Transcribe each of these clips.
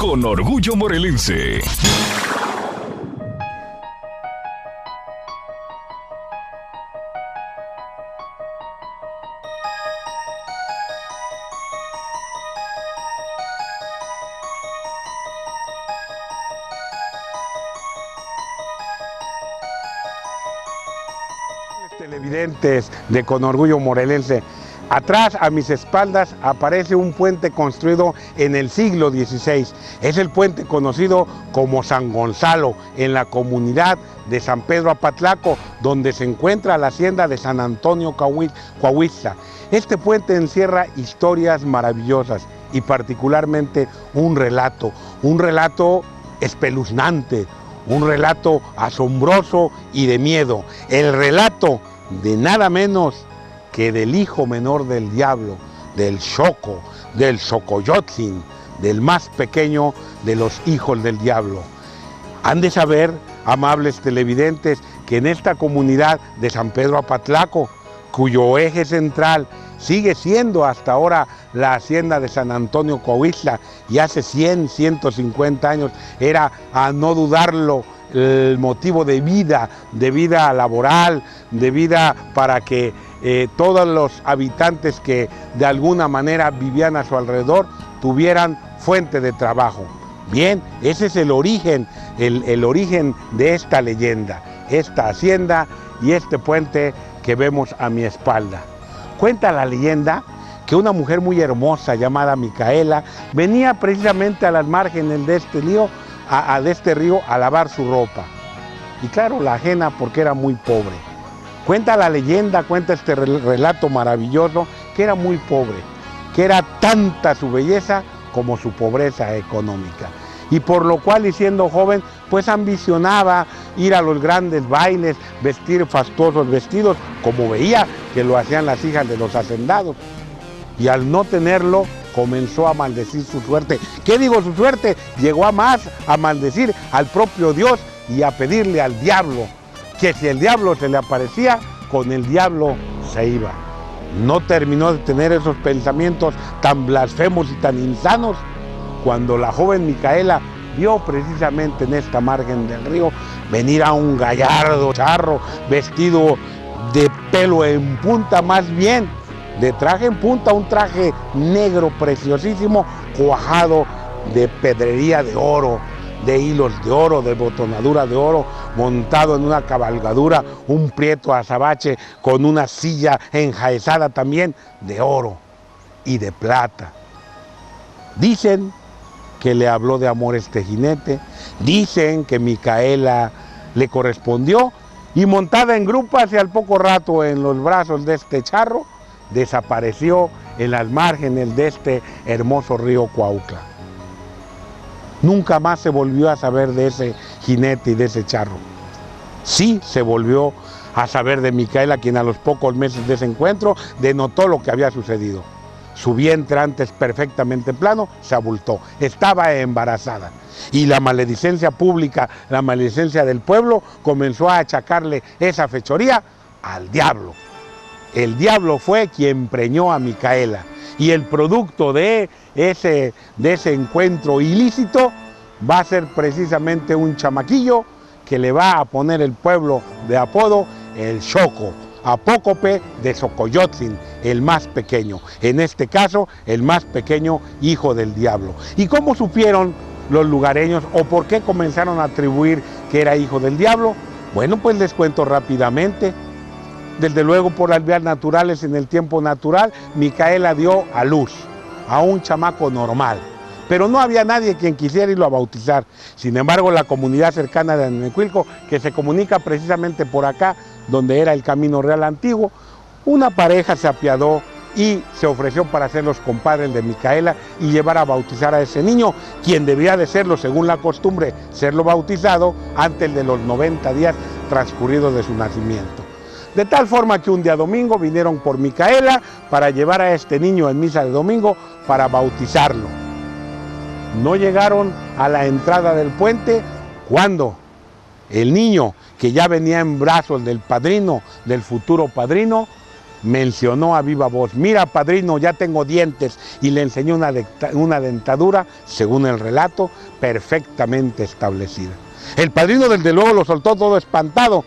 con orgullo morelense. Televidentes de Con Orgullo Morelense, atrás a mis espaldas aparece un puente construido en el siglo XVI. Es el puente conocido como San Gonzalo, en la comunidad de San Pedro Apatlaco, donde se encuentra la hacienda de San Antonio Coahuila. Este puente encierra historias maravillosas y particularmente un relato espeluznante, un relato asombroso y de miedo, el relato de nada menos que del hijo menor del diablo, del Xoco, del Xocoyotzin, del más pequeño de los hijos del diablo. Han de saber, amables televidentes, que en esta comunidad de San Pedro Apatlaco, cuyo eje central sigue siendo hasta ahora la hacienda de San Antonio Coahuila, y hace 100, 150 años era, a no dudarlo, el motivo de vida laboral, de vida para que todos los habitantes que de alguna manera vivían a su alrededor tuvieran fuente de trabajo. Bien, ese es el origen de esta leyenda, esta hacienda y este puente que vemos a mi espalda. Cuenta la leyenda que una mujer muy hermosa llamada Micaela venía precisamente a las márgenes de este río a lavar su ropa. Y claro, la ajena porque era muy pobre. Cuenta la leyenda, cuenta este relato maravilloso, que era muy pobre, que era tanta su belleza como su pobreza económica. Y por lo cual, y siendo joven, pues ambicionaba ir a los grandes bailes, vestir fastuosos vestidos, como veía que lo hacían las hijas de los hacendados. Y al no tenerlo, comenzó a maldecir su suerte. ¿Qué digo su suerte? Llegó a maldecir al propio Dios y a pedirle al diablo que si el diablo se le aparecía, con el diablo se iba. No terminó de tener esos pensamientos tan blasfemos y tan insanos cuando la joven Micaela vio precisamente en esta margen del río venir a un gallardo charro vestido de pelo en punta, más bien de traje en punta, un traje negro preciosísimo, cuajado de pedrería de oro, de hilos de oro, de botonadura de oro, montado en una cabalgadura, un prieto azabache con una silla enjaezada también de oro y de plata. Dicen que le habló de amor este jinete, dicen que Micaela le correspondió y montada en grupas y al poco rato en los brazos de este charro, desapareció en las márgenes de este hermoso río Cuautla. Nunca más se volvió a saber de ese jinete y de ese charro. Sí se volvió a saber de Micaela, quien a los pocos meses de ese encuentro denotó lo que había sucedido. Su vientre, antes perfectamente plano, se abultó, estaba embarazada. Y la maledicencia pública, la maledicencia del pueblo, comenzó a achacarle esa fechoría al diablo. El diablo fue quien preñó a Micaela, y el producto de ese encuentro ilícito va a ser precisamente un chamaquillo que le va a poner el pueblo de apodo el Xoco, apócope de Xocoyotzin, el más pequeño, en este caso el más pequeño hijo del diablo. ¿Y cómo supieron los lugareños o por qué comenzaron a atribuir que era hijo del diablo? Bueno, pues les cuento rápidamente. Desde luego, por las vías naturales, en el tiempo natural, Micaela dio a luz a un chamaco normal, pero no había nadie quien quisiera irlo a bautizar. Sin embargo, la comunidad cercana de Anenecuilco, que se comunica precisamente por acá, donde era el Camino Real antiguo, una pareja se apiadó y se ofreció para ser los compadres de Micaela y llevar a bautizar a ese niño, quien debía de serlo, según la costumbre, serlo bautizado antes de los 90 días transcurridos de su nacimiento. De tal forma que un día domingo vinieron por Micaela para llevar a este niño en misa de domingo para bautizarlo. No llegaron a la entrada del puente cuando el niño, que ya venía en brazos del padrino, del futuro padrino, mencionó a viva voz: mira, padrino, ya tengo dientes, y le enseñó una dentadura, según el relato, perfectamente establecida. El padrino desde luego lo soltó todo espantado.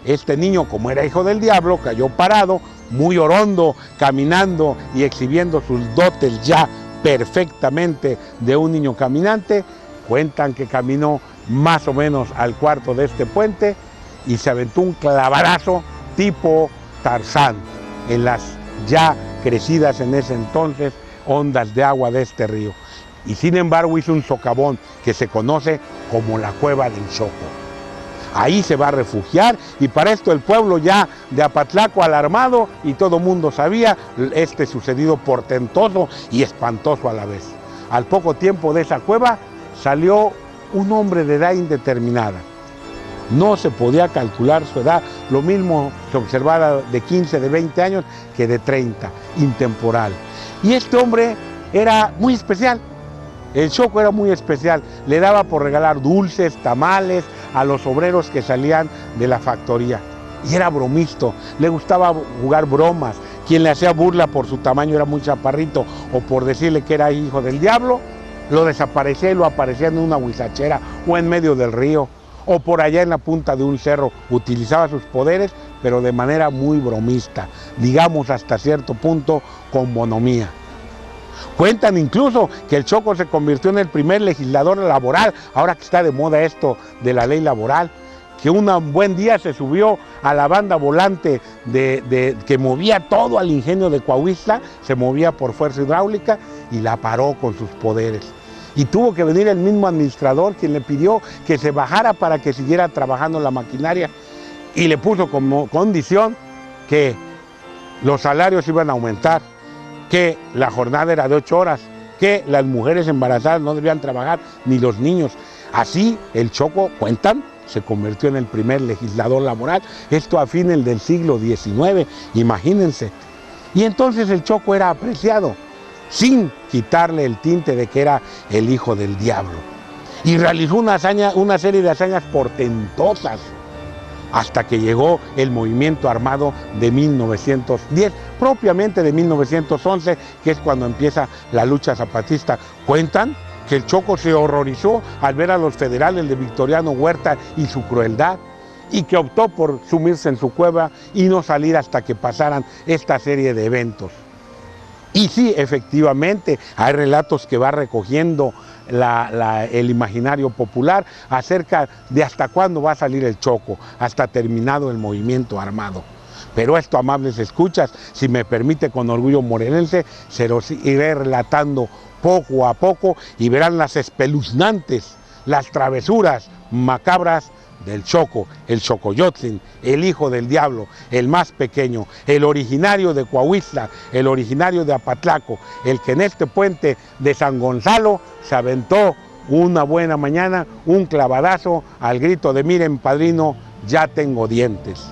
Este niño, como era hijo del diablo, cayó parado, muy orondo, caminando y exhibiendo sus dotes ya perfectamente de un niño caminante. Cuentan que caminó más o menos al cuarto de este puente y se aventó un clavadazo tipo Tarzán en las ya crecidas en ese entonces ondas de agua de este río. Y sin embargo hizo un socavón que se conoce como la Cueva del Choco. Ahí se va a refugiar, y para esto el pueblo ya de Apatlaco alarmado, y todo mundo sabía este sucedido portentoso y espantoso a la vez. Al poco tiempo de esa cueva salió un hombre de edad indeterminada. No se podía calcular su edad, lo mismo se observaba de 15, de 20 años que de 30, intemporal. Y este hombre era muy especial. El Choco era muy especial, le daba por regalar dulces, tamales a los obreros que salían de la factoría. Y era bromisto, le gustaba jugar bromas. Quien le hacía burla por su tamaño, era muy chaparrito, o por decirle que era hijo del diablo, lo desaparecía y lo aparecía en una huizachera o en medio del río, o por allá en la punta de un cerro. Utilizaba sus poderes, pero de manera muy bromista, digamos hasta cierto punto con bonomía. Cuentan incluso que el Choco se convirtió en el primer legislador laboral, ahora que está de moda esto de la ley laboral, que un buen día se subió a la banda volante que movía todo al ingenio de Coahuila, se movía por fuerza hidráulica y la paró con sus poderes. Y tuvo que venir el mismo administrador quien le pidió que se bajara para que siguiera trabajando la maquinaria, y le puso como condición que los salarios iban a aumentar, que la jornada era de 8 horas, que las mujeres embarazadas no debían trabajar, ni los niños. Así el Choco, cuentan, se convirtió en el primer legislador laboral, esto a fines del siglo XIX, imagínense. Y entonces el Choco era apreciado, sin quitarle el tinte de que era el hijo del diablo. Y realizó una serie de hazañas portentosas, hasta que llegó el movimiento armado de 1910, propiamente de 1911, que es cuando empieza la lucha zapatista. Cuentan que el Choco se horrorizó al ver a los federales de Victoriano Huerta y su crueldad, y que optó por sumirse en su cueva y no salir hasta que pasaran esta serie de eventos. Y sí, efectivamente, hay relatos que va recogiendo el imaginario popular acerca de hasta cuándo va a salir el Choco, hasta terminado el movimiento armado. Pero esto, amables escuchas, si me permite, con orgullo morelense, se los iré relatando poco a poco y verán las espeluznantes, las travesuras macabras del Choco, el Xocoyotzin, el hijo del diablo, el más pequeño, el originario de Coahuila, el originario de Apatlaco, el que en este puente de San Gonzalo se aventó una buena mañana un clavadazo al grito de: miren, padrino, ya tengo dientes.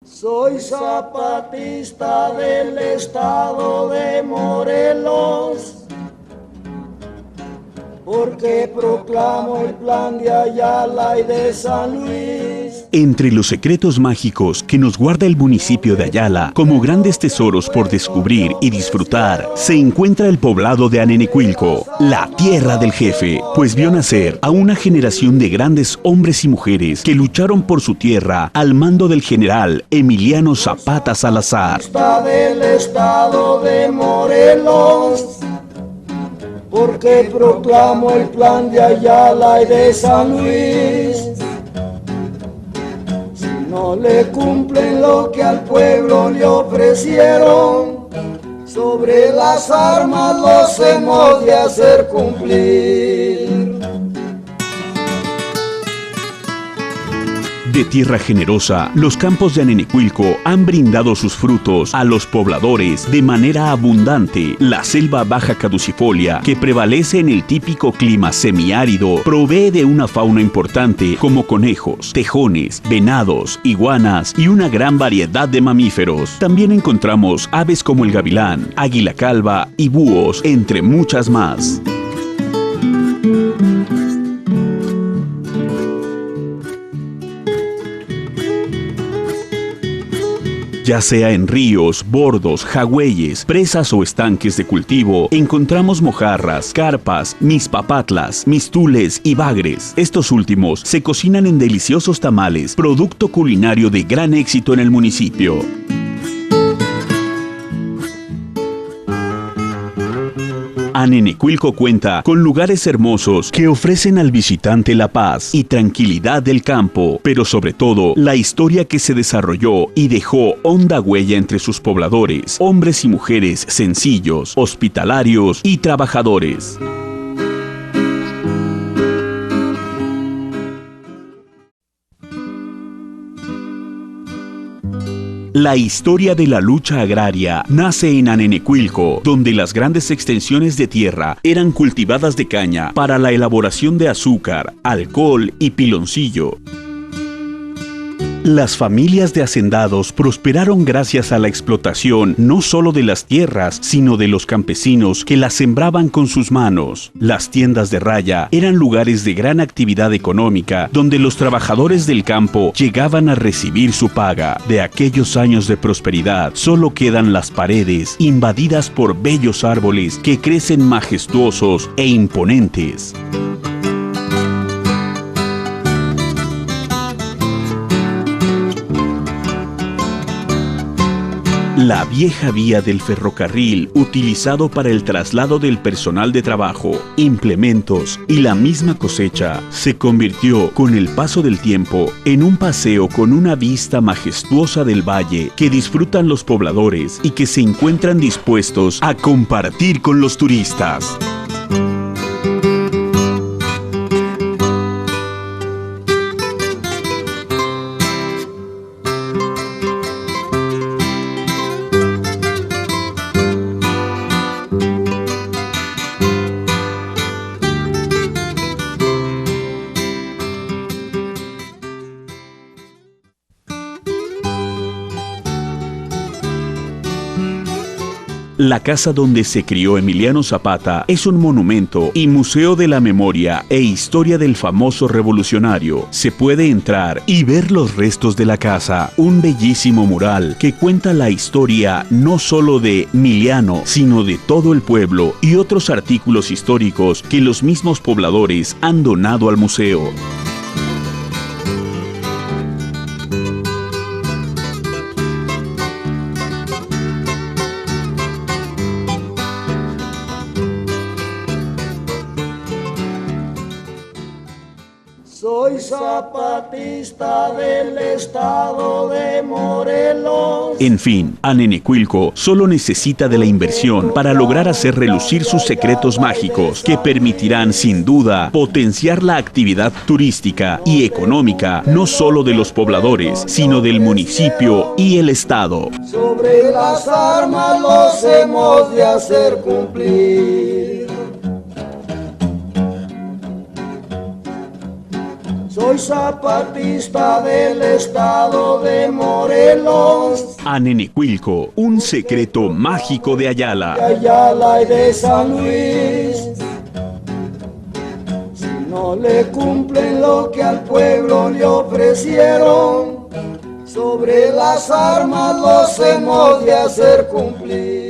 Soy zapatista del estado de Morelos, porque proclamo el plan de Ayala y de San Luis. Entre los secretos mágicos que nos guarda el municipio de Ayala, como grandes tesoros por descubrir y disfrutar, se encuentra el poblado de Anenecuilco, la tierra del jefe, pues vio nacer a una generación de grandes hombres y mujeres que lucharon por su tierra al mando del general Emiliano Zapata Salazar. Del estado de Morelos, porque proclamo el plan de Ayala y de San Luis. Si no le cumplen lo que al pueblo le ofrecieron, sobre las armas los hemos de hacer cumplir. De tierra generosa, los campos de Anenecuilco han brindado sus frutos a los pobladores de manera abundante. La selva baja caducifolia, que prevalece en el típico clima semiárido, provee de una fauna importante como conejos, tejones, venados, iguanas y una gran variedad de mamíferos. También encontramos aves como el gavilán, águila calva y búhos, entre muchas más. Ya sea en ríos, bordos, jagüeyes, presas o estanques de cultivo, encontramos mojarras, carpas, mispapatlas, mistules y bagres. Estos últimos se cocinan en deliciosos tamales, producto culinario de gran éxito en el municipio. Anenecuilco cuenta con lugares hermosos que ofrecen al visitante la paz y tranquilidad del campo, pero sobre todo la historia que se desarrolló y dejó honda huella entre sus pobladores, hombres y mujeres sencillos, hospitalarios y trabajadores. La historia de la lucha agraria nace en Anenecuilco, donde las grandes extensiones de tierra eran cultivadas de caña para la elaboración de azúcar, alcohol y piloncillo. Las familias de hacendados prosperaron gracias a la explotación no solo de las tierras, sino de los campesinos que las sembraban con sus manos. Las tiendas de raya eran lugares de gran actividad económica, donde los trabajadores del campo llegaban a recibir su paga. De aquellos años de prosperidad, solo quedan las paredes, invadidas por bellos árboles que crecen majestuosos e imponentes. La vieja vía del ferrocarril, utilizado para el traslado del personal de trabajo, implementos y la misma cosecha, se convirtió, con el paso del tiempo, en un paseo con una vista majestuosa del valle que disfrutan los pobladores y que se encuentran dispuestos a compartir con los turistas. La casa donde se crió Emiliano Zapata es un monumento y museo de la memoria e historia del famoso revolucionario. Se puede entrar y ver los restos de la casa, un bellísimo mural que cuenta la historia no solo de Emiliano, sino de todo el pueblo, y otros artículos históricos que los mismos pobladores han donado al museo. Soy zapatista del estado de Morelos. En fin, Anenecuilco solo necesita de la inversión para lograr hacer relucir sus secretos mágicos que permitirán sin duda potenciar la actividad turística y económica no solo de los pobladores, sino del municipio y el estado. Sobre las armas los hemos de hacer cumplir. Soy zapatista del estado de Morelos. Anenecuilco, un secreto mágico de Ayala. De Ayala y de San Luis. Si no le cumplen lo que al pueblo le ofrecieron, sobre las armas los hemos de hacer cumplir.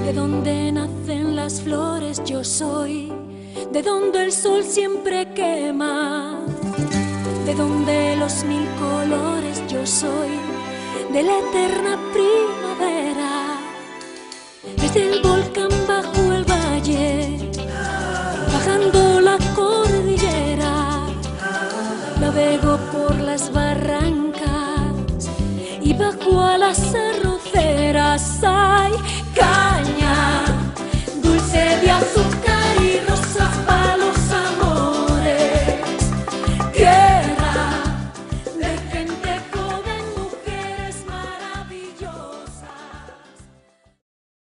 De donde nacen las flores yo soy, de donde el sol siempre quema, de donde los mil colores yo soy, de la eterna primavera. Desde el volcán bajo el valle, bajando la cordillera, navego por las barrancas las arroceras hay